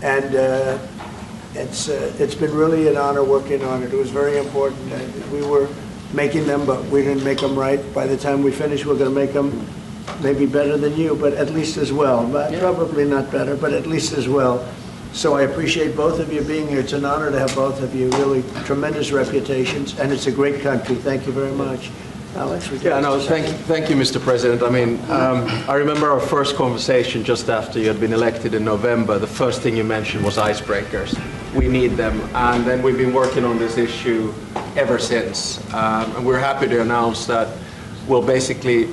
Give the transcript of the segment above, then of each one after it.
And it's been really an honor working on it. It was very important. We were making them, but we didn't make them right. By the time we finish, we're going to make them maybe better than you, but at least as well. But probably not better, but at least as well. So I appreciate both of you being here. It's an honor to have both of you. Really tremendous reputations, and it's a great country. Thank you very much. Alex? Yeah, no, thank you, Mr. President. I mean, I remember our first conversation just after you had been elected in November. The first thing you mentioned was icebreakers. We need them, and then we've been working on this issue ever since. And we're happy to announce that we're basically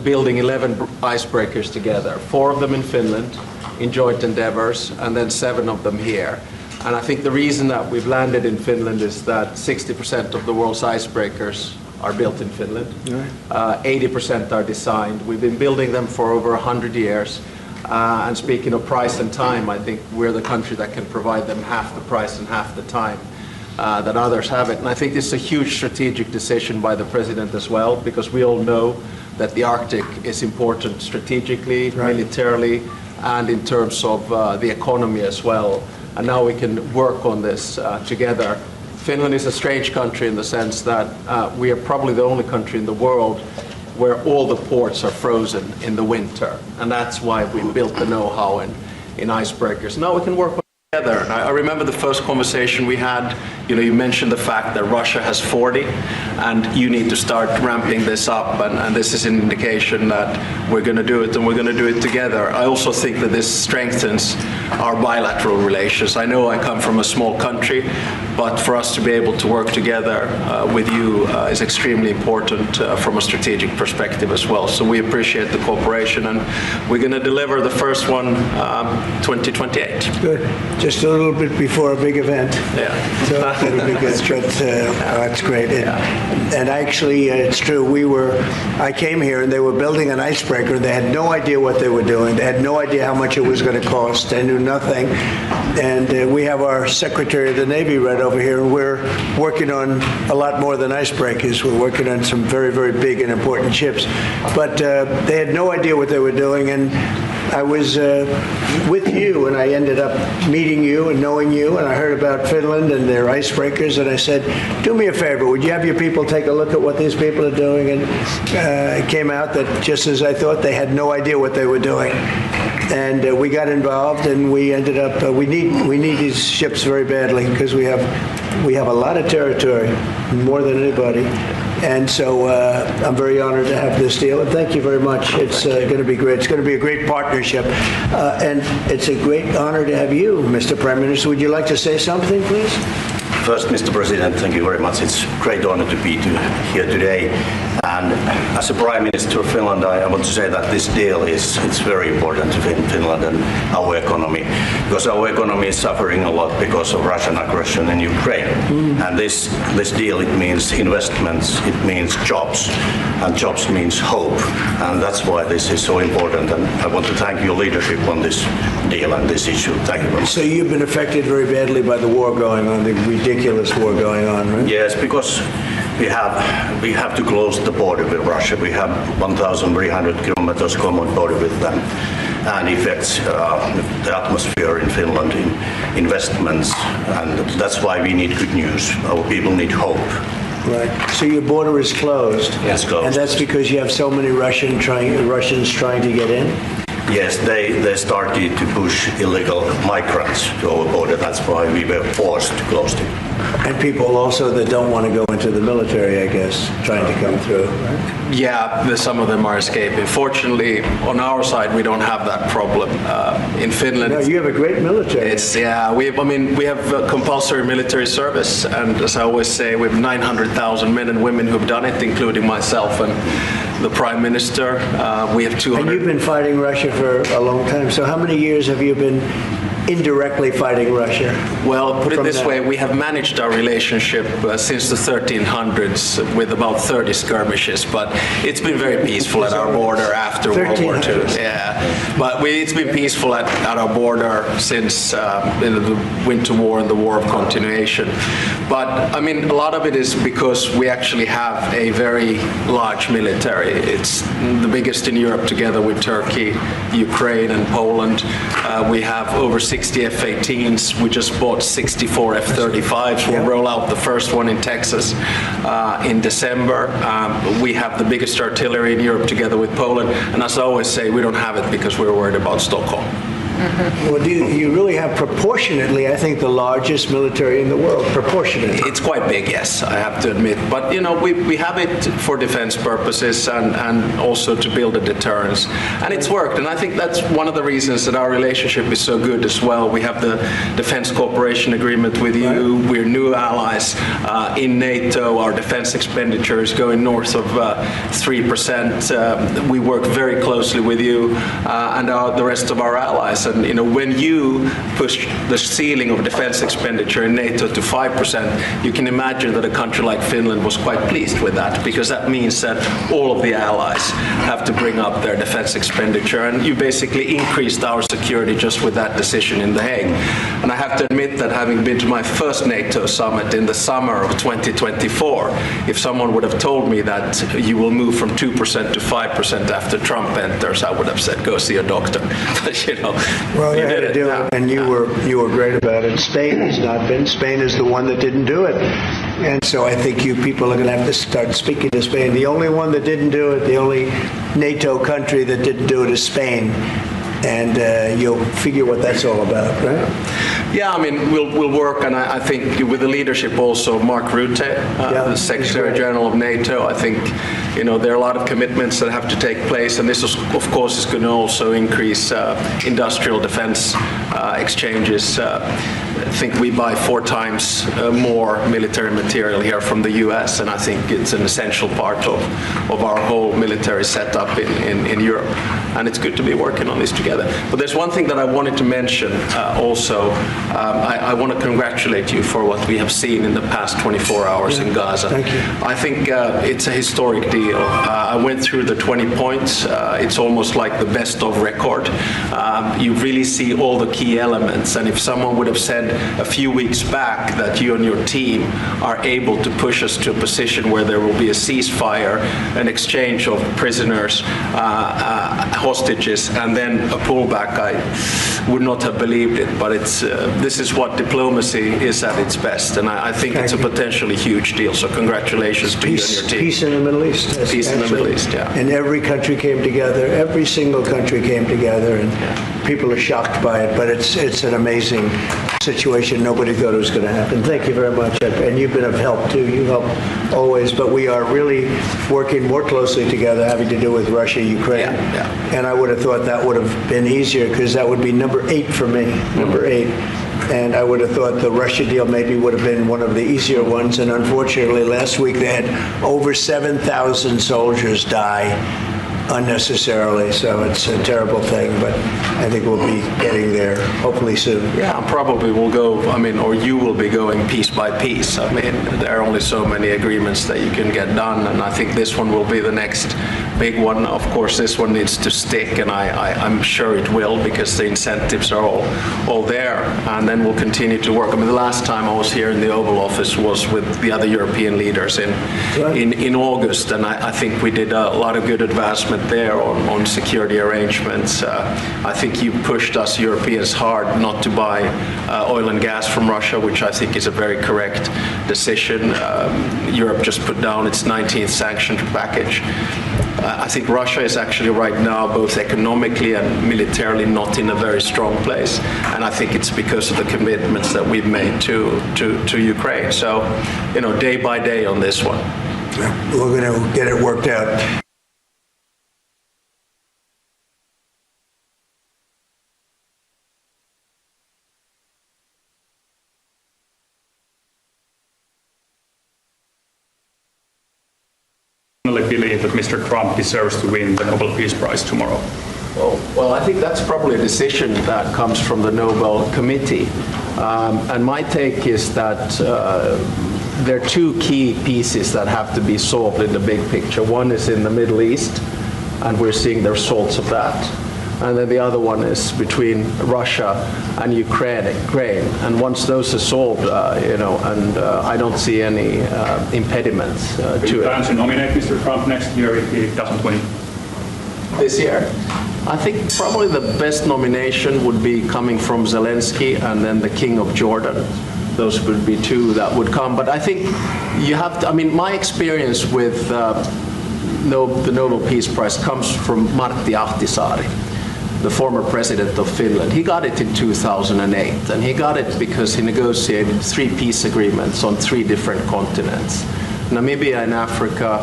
building 11 icebreakers together, 4 of them in Finland, in joint endeavors, and then 7 of them here. And I think the reason that we've landed in Finland is that 60% of the world's icebreakers are built in Finland. 80% are designed. We've been building them for over 100 years. And speaking of price and time, I think we're the country that can provide them half the price and half the time that others have it. And I think this is a huge strategic decision by the President as well, because we all know that the Arctic is important strategically, militarily, and in terms of the economy as well. And now we can work on this together. Finland is a strange country in the sense that we are probably the only country in the world where all the ports are frozen in the winter. And that's why we built the know-how in icebreakers. Now we can work together. And I remember the first conversation we had, you mentioned the fact that Russia has 40 and you need to start ramping this up, and this is an indication that we're going to do it, and we're going to do it together. I also think that this strengthens our bilateral relations. I know I come from a small country, but for us to be able to work together with you is extremely important from a strategic perspective as well. So we appreciate the cooperation, and we're going to deliver the first one 2028. Good. Just a little bit before a big event. Yeah. So that'll be good. But that's great. And actually, it's true. I came here and they were building an icebreaker. They had no idea what they were doing. They had no idea how much it was going to cost. They knew nothing. And we have our Secretary of the Navy right over here, and we're working on a lot more than icebreakers. We're working on some very, very big and important ships. But they had no idea what they were doing. And I was with you, and I ended up meeting you and knowing you, and I heard about Finland and their icebreakers, and I said, do me a favor, would you have your people take a look at what these people are doing? And it came out that, just as I thought, they had no idea what they were doing. And we got involved, and we ended up, we need these ships very badly, because we have a lot of territory, more than anybody. And so I'm very honored to have this deal, and thank you very much. It's going to be great. It's going to be a great partnership. And it's a great honor to have you, Mr. Prime Minister. Would you like to say something, please? First, Mr. President, thank you very much. It's a great honor to be here today. And as a Prime Minister of Finland, I want to say that this deal is very important to Finland and our economy, because our economy is suffering a lot because of Russian aggression in Ukraine. And this deal, it means investments, it means jobs, and jobs means hope. And that's why this is so important. And I want to thank your leadership on this deal and this issue. Thank you very much. So you've been affected very badly by the war going on, the ridiculous war going on, right? Yes, because we have to close the border with Russia. We have 1,300 kilometers common border with them, and affects the atmosphere in Finland, in investments, and that's why we need good news. Our people need hope. Right. So your border is closed. Yes, closed. And that's because you have so many Russians trying to get in? Yes, they started to push illegal migrants to our border. That's why we were forced to close it. And people also that don't want to go into the military, I guess, trying to come through, right? Yeah, some of them are escaping. Fortunately, on our side, we don't have that problem. In Finland, No, you have a great military. we have compulsory military service, and as I always say, we have 900,000 men and women who've done it, including myself and the Prime Minister. We have 200. And you've been fighting Russia for a long time. So how many years have you been indirectly fighting Russia? Well, put it From this that. way, we have managed our relationship since the 1300s with about 30 skirmishes, but it's been very peaceful at our border after World War II. 1300s. Yeah, but it's been peaceful at our border since the Winter War and the War of Continuation. But I mean, a lot of it is because we actually have a very large military. It's the biggest in Europe, together with Turkey, Ukraine, and Poland. We have over 60 F-18s. We just bought 64 F-35s. We'll roll out the first one in Texas in December. We have the biggest artillery in Europe, together with Poland. And as I always say, we don't have it because we're worried about Stockholm. Well, you really have proportionately, I think, the largest military in the world, proportionately. It's quite big, yes, I have to admit. But, you know, we have it for defense purposes and also to build a deterrence. And it's worked. And I think that's one of the reasons that our relationship is so good as well. We have the Defense Cooperation Agreement with you. Right. We're new allies in NATO. Our defense expenditure is going north of 3%. We work very closely with you and the rest of our allies. And, you know, when you push the ceiling of defense expenditure in NATO to 5%, you can imagine that a country like Finland was quite pleased with that, because that means that all of the allies have to bring up their defense expenditure. And you basically increased our security just with that decision in The Hague. And I have to admit that, having been to my first NATO summit in the summer of 2024, if someone would have told me that you will move from 2% to 5% after Trump enters, I would have said, go see a doctor. But, you know, well, you had to do it, and you were great about it. Spain has not been. Spain is the one that didn't do it. And so I think you people are going to have to start speaking to Spain. The only one that didn't do it, the only NATO country that didn't do it is Spain. And you'll figure what that's all about, right? Yeah, I mean, we'll work, and I think with the leadership also, Mark Rutte, the Secretary General of NATO, I think, you know, there are a lot of commitments that have to take place, and this, of course, is going to also increase industrial defense exchanges. I think we buy 4 times more military material here from the US, and I think it's an essential part of our whole military setup in Europe. And it's good to be working on this together. But there's one thing that I wanted to mention also. I want to congratulate you for what we have seen in the past 24 hours in Gaza. Thank you. I think it's a historic deal. I went through the 20 points. It's almost like the best of record. You really see all the key elements. And if someone would have said a few weeks back that you and your team are able to push us to a position where there will be a ceasefire, an exchange of prisoners, hostages, and then a pullback, I would not have believed it. But this is what diplomacy is at its best, and I think it's a potentially huge deal. So congratulations to you and your team. Peace in the Middle East. Peace in the Middle East, yeah. And every country came together. Every single country came together, and people are shocked by it. But it's an amazing situation. Nobody thought it was going to happen. Thank you very much, and you've been of help too. You help always, but we are really working more closely together, having to do with Russia, Ukraine. And I would have thought that would have been easier because that would be number 8 for me. Number 8. And I would have thought the Russia deal maybe would have been one of the easier ones. And unfortunately, last week they had over 7,000 soldiers die unnecessarily. So it's a terrible thing, but I think we'll be getting there hopefully soon. Yeah, probably we'll go, or you will be going piece by piece. There are only so many agreements that you can get done, and I think this one will be the next big one. Of course, this one needs to stick, and I'm sure it will because the incentives are all there, and then we'll continue to work. The last time I was here in the Oval Office was with the other European leaders in August, and I think we did a lot of good advancement there on security arrangements. I think you pushed us Europeans hard not to buy oil and gas from Russia, which I think is a very correct decision. Europe just put down its 19th sanctions package. I think Russia is actually right now, both economically and militarily, not in a very strong place. And I think it's because of the commitments that we've made to Ukraine. So, day by day on this one. We're going to get it worked out. Believe that Mr. Trump deserves to win the Nobel Peace Prize tomorrow? Well, I think that's probably a decision that comes from the Nobel Committee. And my take is that there are 2 key pieces that have to be solved in the big picture. One is in the Middle East, and we're seeing the results of that. And then the other one is between Russia and Ukraine. And once those are solved, I don't see any impediments to it. Do you plan to nominate Mr. Trump next year if he doesn't win? This year? I think probably the best nomination would be coming from Zelensky and then the King of Jordan. Those would be 2 that would come. But I think you have to, my experience with the Nobel Peace Prize comes from Martti Ahtisaari, the former president of Finland. He got it in 2008, and he got it because he negotiated 3 peace agreements on 3 different continents. Namibia in Africa,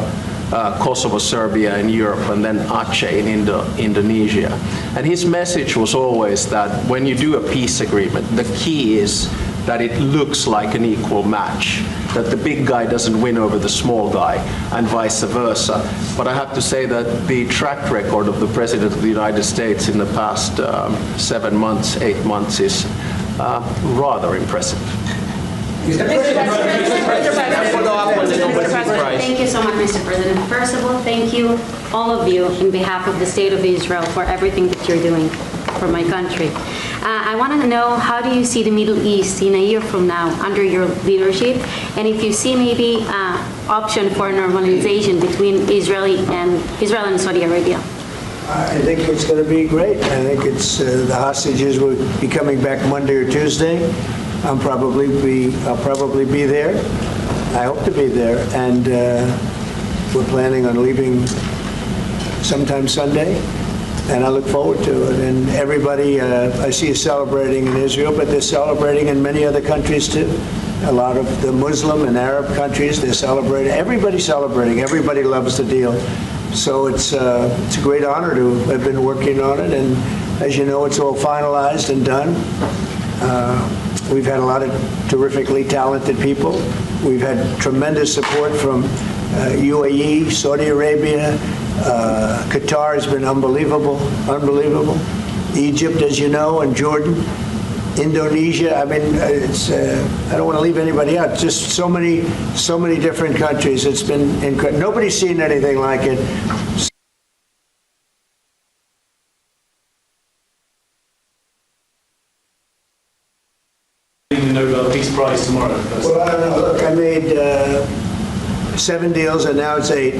Kosovo, Serbia in Europe, and then Aceh in Indonesia. And his message was always that when you do a peace agreement, the key is that it looks like an equal match, that the big guy doesn't win over the small guy, and vice versa. But I have to say that the track record of the President of the United States in the past 7 months, 8 months is rather impressive. Thank you so much, Mr. President. First of all, thank you, all of you, in behalf of the State of Israel, for everything that you're doing for my country. I want to know, how do you see the Middle East in a year from now under your leadership? And if you see maybe option for normalization between Israel and Saudi Arabia? I think it's going to be great. I think it's the hostages will be coming back Monday or Tuesday. I'll probably be there. I hope to be there, and we're planning on leaving sometime Sunday, and I look forward to it. And everybody I see is celebrating in Israel, but they're celebrating in many other countries too. A lot of the Muslim and Arab countries, they're celebrating. Everybody's celebrating. Everybody loves the deal. So it's a great honor to have been working on it, and as you know, it's all finalized and done. We've had a lot of terrifically talented people. We've had tremendous support from UAE, Saudi Arabia, Qatar has been unbelievable. Egypt, as you know, and Jordan, Indonesia. I don't want to leave anybody out. Just so many different countries. It's been incredible. Nobody's seen anything like it. prize tomorrow? Well, I don't know. Look, I made 7 deals, and now it's 8.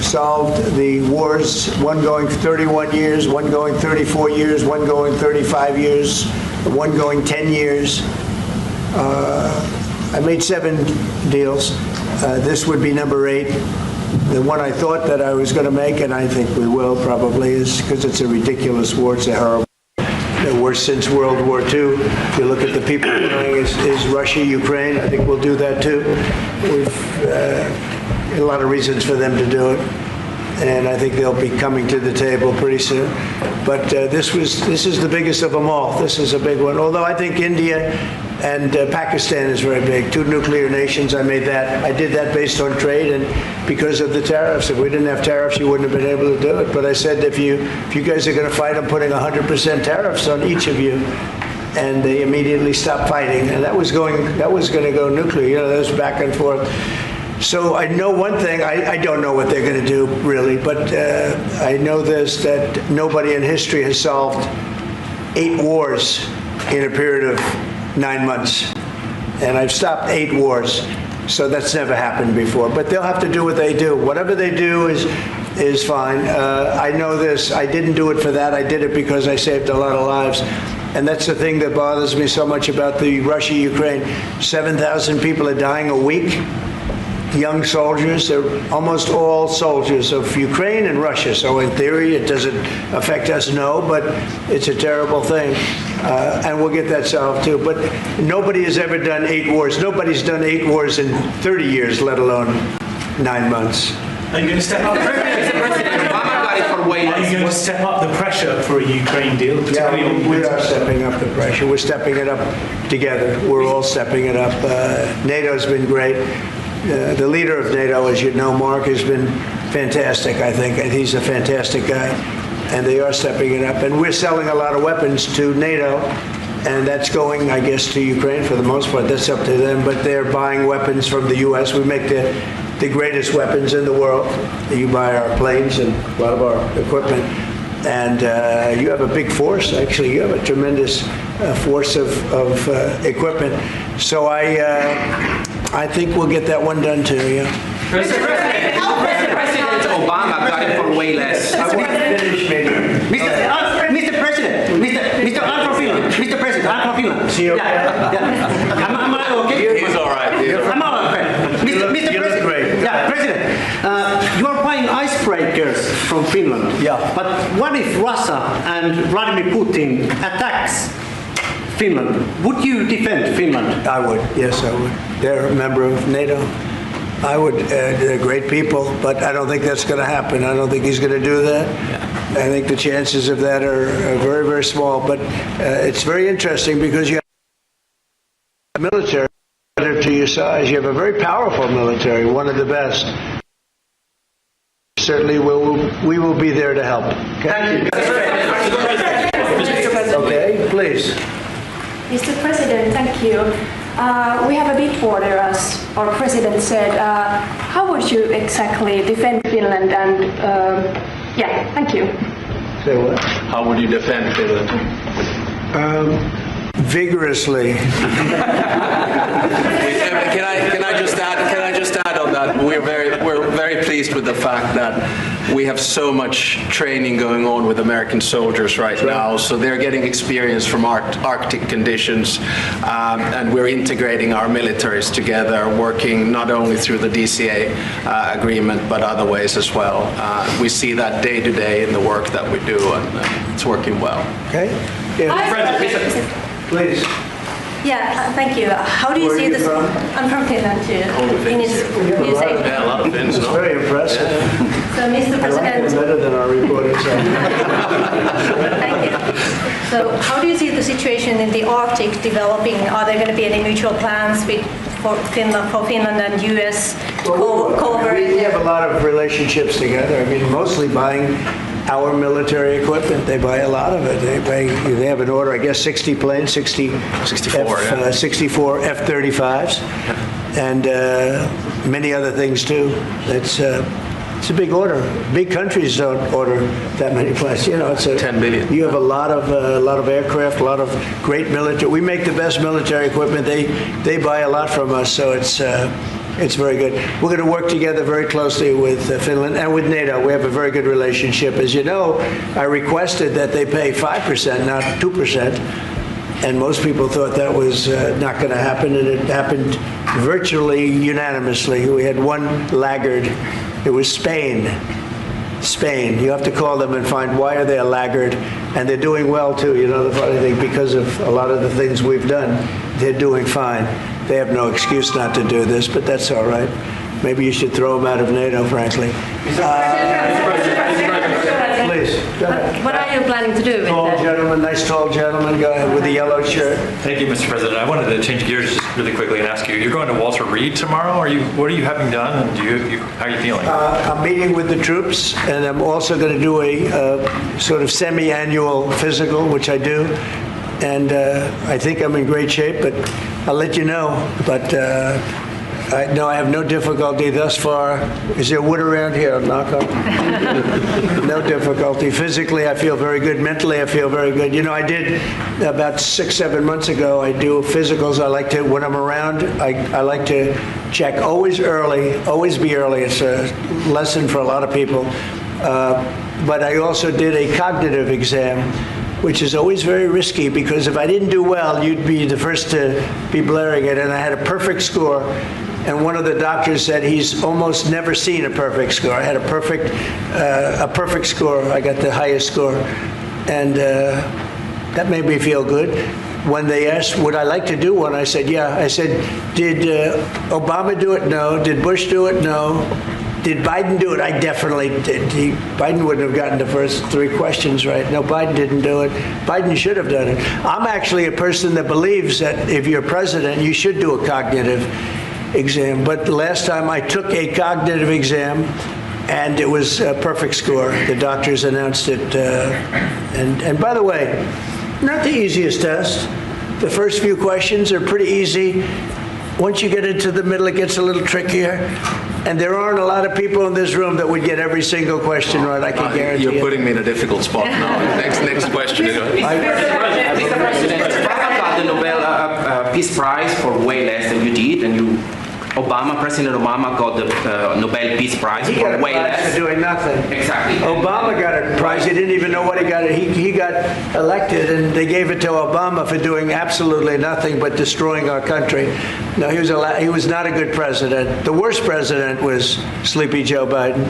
Solved the wars, one going 31 years, one going 34 years, one going 35 years, one going 10 years. I made 7 deals. This would be number 8. The one I thought that I was going to make, and I think we will probably, is because it's a ridiculous war. It's a horrible. The worst since World War II. If you look at the people going, is Russia, Ukraine. I think we'll do that too. We've a lot of reasons for them to do it, and I think they'll be coming to the table pretty soon. But this is the biggest of them all. This is a big one. Although I think India and Pakistan is very big. 2 nuclear nations. I made that. I did that based on trade and because of the tariffs. If we didn't have tariffs, you wouldn't have been able to do it. But I said, if you guys are going to fight, I'm putting 100% tariffs on each of you. And they immediately stopped fighting. And that was going to go nuclear. You know, that was back and forth. So I know one thing. I don't know what they're going to do really, but I know this, that nobody in history has solved 8 wars in a period of 9 months. And I've stopped 8 wars. So that's never happened before. But they'll have to do what they do. Whatever they do is fine. I know this. I didn't do it for that. I did it because I saved a lot of lives. And that's the thing that bothers me so much about the Russia-Ukraine. 7,000 people are dying a week. Young soldiers. They're almost all soldiers of Ukraine and Russia. So in theory, it doesn't affect us, no, but it's a terrible thing. And we'll get that solved too. But nobody has ever done 8 wars. Nobody's done 8 wars in 30 years, let alone 9 months. Are you going to step up? Are you going to step up the pressure for a Ukraine deal? Yeah, we are stepping up the pressure. We're stepping it up together. We're all stepping it up. NATO's been great. The leader of NATO, as you know, Mark, has been fantastic, I think. And he's a fantastic guy. And they are stepping it up. And we're selling a lot of weapons to NATO. And that's going, I guess, to Ukraine for the most part. That's up to them. But they're buying weapons from the U.S. We make the greatest weapons in the world. You buy our planes and a lot of our equipment. And you have a big force, actually. You have a tremendous force of equipment. So I think we'll get that one done too, yeah. President Obama got it for way less. I want to finish maybe. Mr. President, Mr. I'm from Finland. Mr. President, I'm from Finland. Is he okay? Yeah. Am I okay? He's all right. I'm all right. Mr. You look President. great. Yeah, President. You are buying icebreakers from Finland. Yeah. But what if Russia and Vladimir Putin attacks Finland? Would you defend Finland? I would. Yes, I would. They're a member of NATO. I would. They're great people, but I don't think that's going to happen. I don't think he's going to do that. Yeah. I think the chances of that are very, very small. But it's very interesting because you have a military to your size. You have a very powerful military, one of the best. Certainly, we will be there to help. Okay? Okay, please. Mr. President, thank you. We have a big border, as our president said. How would you exactly defend Finland? And yeah, thank you. Say what? How would you defend Finland? Vigorously. Can I just add on that? We're very pleased with the fact that we have so much training going on with American soldiers right now. So they're getting experience from Arctic conditions, and we're integrating our militaries together, working not only through the DCA agreement but other ways as well. We see that day to day in the work that we do, and it's working well. Okay. Yeah. Please. Yeah, thank you. How do you Where are see you this? from? I'm from Finland too. Yeah, Yeah, a lot of Finns. It's very impressive. So, Mr. I like it President, better than our reporters. thank you. So, how do you see the situation in the Arctic developing? Are there going to be any mutual plans for Finland and U.S. to cooperate? We have a lot of relationships together. I mean, mostly buying our military equipment. They buy a lot of it. They have an order, I guess, 60 planes, 64 F-35s, and many other things too. It's a big order. Big countries don't order that many planes. You know, it's 10 billion. You have a lot of aircraft, a lot of great military. We make the best military equipment. They buy a lot from us, so it's very good. We're going to work together very closely with Finland and with NATO. We have a very good relationship. As you know, I requested that they pay 5%, not 2%. And most people thought that was not going to happen, and it happened virtually unanimously. We had one laggard. It was Spain. Spain. You have to call them and find why are they a laggard, and they're doing well too. You know, the funny thing, because of a lot of the things we've done, they're doing fine. They have no excuse not to do this, but that's all right. Maybe you should throw them out of NATO, frankly. Please, go ahead. What are you planning to do with Tall that? gentleman, nice tall gentleman, go ahead with the yellow shirt. Thank you, Mr. President. I wanted to change gears just really quickly and ask you, you're going to Walter Reed tomorrow? What are you having done, and how are you feeling? I'm meeting with the troops, and I'm also going to do a sort of semi-annual physical, which I do. And I think I'm in great shape, but I'll let you know. But I have no difficulty thus far. Is there wood around here? I'll knock on. No difficulty. Physically, I feel very good. Mentally, I feel very good. You know, I did about 6-7 months ago, I do physicals. I like to, when I'm around, I like to check always early, always be early. It's a lesson for a lot of people. But I also did a cognitive exam, which is always very risky, because if I didn't do well, you'd be the first to be blaring it. And I had a perfect score. And one of the doctors said he's almost never seen a perfect score. I had a perfect score. I got the highest score. And that made me feel good. When they asked, would I like to do one? I said, yeah. I said, did Obama do it? No. Did Bush do it? No. Did Biden do it? I definitely did. Biden wouldn't have gotten the first 3 questions right. No, Biden didn't do it. Biden should have done it. I'm actually a person that believes that if you're president, you should do a cognitive exam. But the last time I took a cognitive exam, and it was a perfect score. The doctors announced it. And by the way, not the easiest test. The first few questions are pretty easy. Once you get into the middle, it gets a little trickier. And there aren't a lot of people in this room that would get every single question right, I can guarantee You're it. putting me in a difficult spot now. Next question. Mr. President, Obama got the Nobel Peace Prize for way less than you did, and President Obama got the Nobel Peace Prize He got for a way prize less. for doing nothing. Exactly. Obama got a prize. He didn't even know what he got. He got elected, and they gave it to Obama for doing absolutely nothing but destroying our country. No, he was not a good president. The worst president was Sleepy Joe Biden.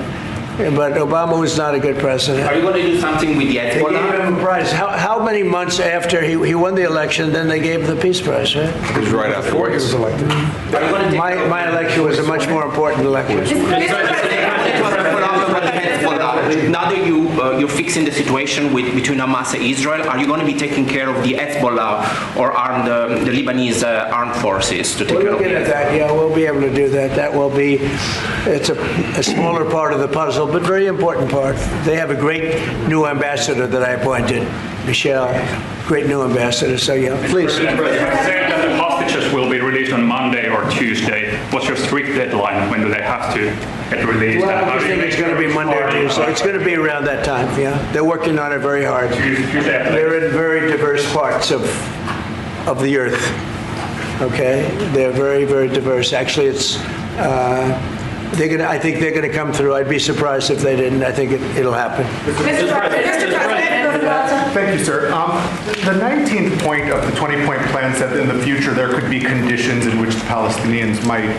But Obama was not a good president. Are you going to do something with the They gave him a prize. How many months after he won the election, then they gave him the Peace Prize, right? It was right after he was elected. My election was a much more important election. Now that you're fixing the situation between Hamas and Israel, are you going to be taking care of the Hezbollah or the Lebanese armed forces to take We're care of looking at that, yeah, we'll be able to do that. That will be, it's a smaller part of the puzzle, but very important part. They have a great new ambassador that I appointed, Michelle, great new ambassador, so yeah, please. Saying that the hostages will be released on Monday or Tuesday. What's your strict deadline? When do they have to get released? Well, I think it's going to be Monday or Tuesday. It's going to be around that time, yeah. They're working on it very hard. They're in very diverse parts of the earth, okay? They're very, very diverse. Actually, it's, I think they're going to come through. I'd be surprised if they didn't. I think it'll happen. Thank you, sir. The 19th point of the 20-point plan said that in the future there could be conditions in which the Palestinians might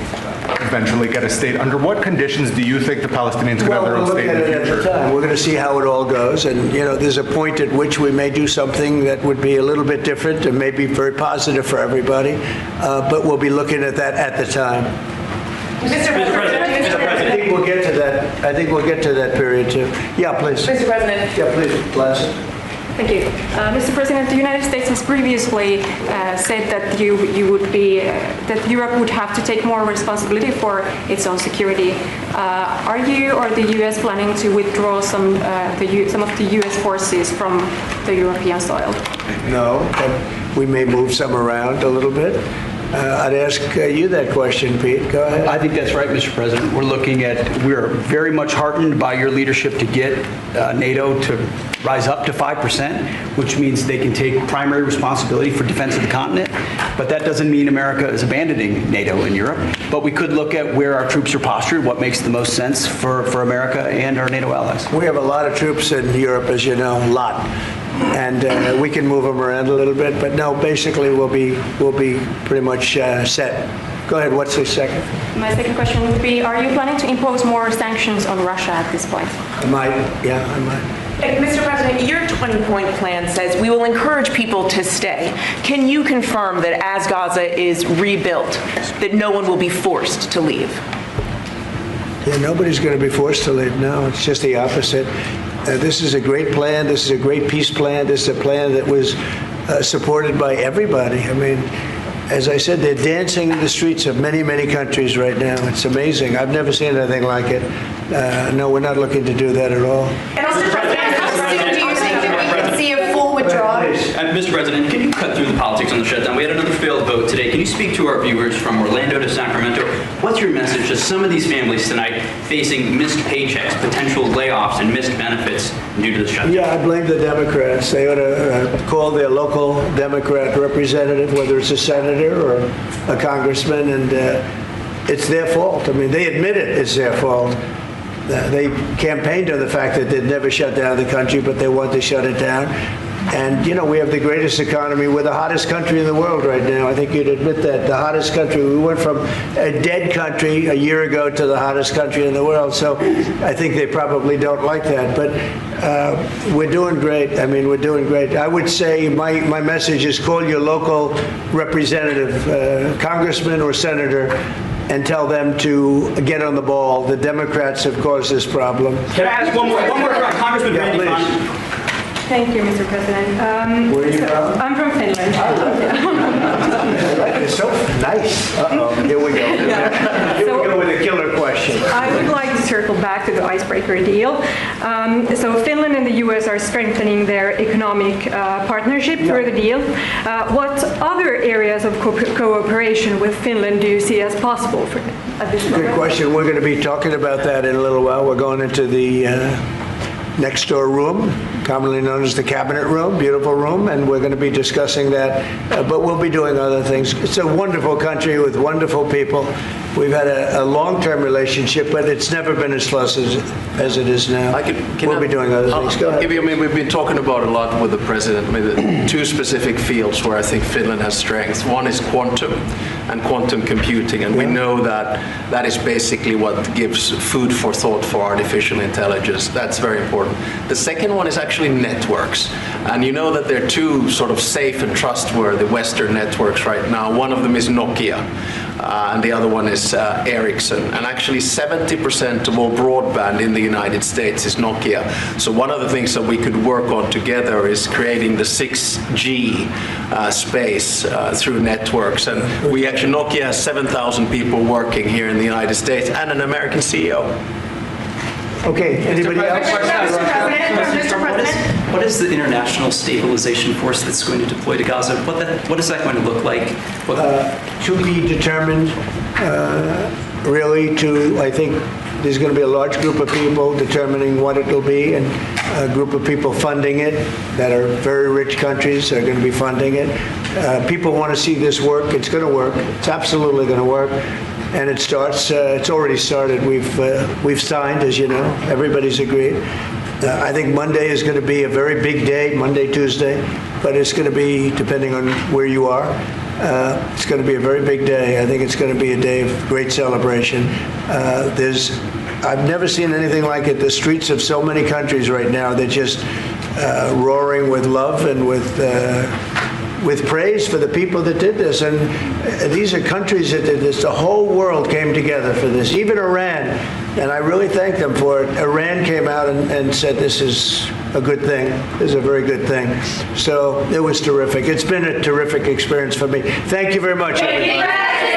eventually get a state. Under what conditions do you think the Palestinians could have their own state in the We'll look at it at the future? time. We're going to see how it all goes. And, you know, there's a point at which we may do something that would be a little bit different and maybe very positive for everybody. But we'll be looking at that at the time. Mr. President. I think we'll get to that. I think we'll get to that period too. Yeah, please. Mr. President. Yeah, please, Les. Thank you. Mr. President, the United States has previously said that that Europe would have to take more responsibility for its own security. Are you or the U.S. planning to withdraw some of the U.S. forces from the European soil? No, but we may move some around a little bit. I'd ask you that question, Pete. Go ahead. I think that's right, Mr. President. We're very much heartened by your leadership to get NATO to rise up to 5%, which means they can take primary responsibility for defense of the continent. But that doesn't mean America is abandoning NATO in Europe. But we could look at where our troops are postured, what makes the most sense for America and our NATO allies. We have a lot of troops in Europe, as you know, a lot. And we can move them around a little bit, but no, basically we'll be pretty much set. Go ahead, what's the second? My second question would be, are you planning to impose more sanctions on Russia at this point? I might. Mr. President, your 20-point plan says we will encourage people to stay. Can you confirm that as Gaza is rebuilt, that no one will be forced to leave? Yeah, nobody's going to be forced to leave. No, it's just the opposite. This is a great plan. This is a great peace plan. This is a plan that was supported by everybody. I mean, as I said, they're dancing in the streets of many, many countries right now. It's amazing. I've never seen anything like it. No, we're not looking to do that at all. And also, how soon do you think that we can see a full withdrawal? Mr. President, can you cut through the politics on the shutdown? We had another failed vote today. Can you speak to our viewers from Orlando to Sacramento? What's your message to some of these families tonight facing missed paychecks, potential layoffs, and missed benefits due to the shutdown? Yeah, I blame the Democrats. They ought to call their local Democrat representative, whether it's a senator or a congressman, and it's their fault. I mean, they admit it's their fault. They campaigned on the fact that they'd never shut down the country, but they want to shut it down. And, you know, we have the greatest economy. We're the hottest country in the world right now. I think you'd admit that. The hottest country. We went from a dead country a year ago to the hottest country in the world. So I think they probably don't like that. But we're doing great. I mean, we're doing great. I would say my message is call your local representative, congressman or senator, and tell them to get on the ball. The Democrats have caused this problem. Can I ask one more Congressman Randy Fine? Thank you, Mr. President. Where are you from? I'm from Finland. It's so nice. Here we go. Here we go with a killer question. I would like to circle back to the icebreaker deal. So Finland and the U.S. are strengthening their economic partnership through the deal. What other areas of cooperation with Finland do you see as possible at this moment? Good question. We're going to be talking about that in a little while. We're going into the next door room, commonly known as the cabinet room, beautiful room, and we're going to be discussing that, but we'll be doing other things. It's a wonderful country with wonderful people. We've had a long-term relationship, but it's never been as close as it is now. We'll be doing other things. Go ahead. We've been talking about a lot with the president. The two specific fields where I think Finland has strengths. One is quantum and quantum computing, and we know that is basically what gives food for thought for artificial intelligence. That's very important. The second one is actually networks, and you know that there are two sort of safe and trustworthy Western networks right now. One of them is Nokia, and the other one is Ericsson. And actually 70% of all broadband in the United States is Nokia. So one of the things that we could work on together is creating the 6G space through networks. And Nokia has 7,000 people working here in the United States and an American CEO. Okay, anybody else? Mr. President. What is the international stabilization force that's going to deploy to Gaza? What is that going to look like? To be determined, really, I think there's going to be a large group of people determining what it will be, and a group of people funding it that are very rich countries are going to be funding it. People want to see this work. It's going to work. It's absolutely going to work. And it starts, it's already started. We've signed, as you know. Everybody's agreed. I think Monday is going to be a very big day, Monday, Tuesday, but it's going to be, depending on where you are, it's going to be a very big day. I think it's going to be a day of great celebration. I've never seen anything like it. The streets of so many countries right now, they're just roaring with love and with praise for the people that did this. And these are countries that did this. The whole world came together for this, even Iran. And I really thank them for it. Iran came out and said this is a good thing. This is a very good thing. So it was terrific. It's been a terrific experience for me. Thank you very much, everybody.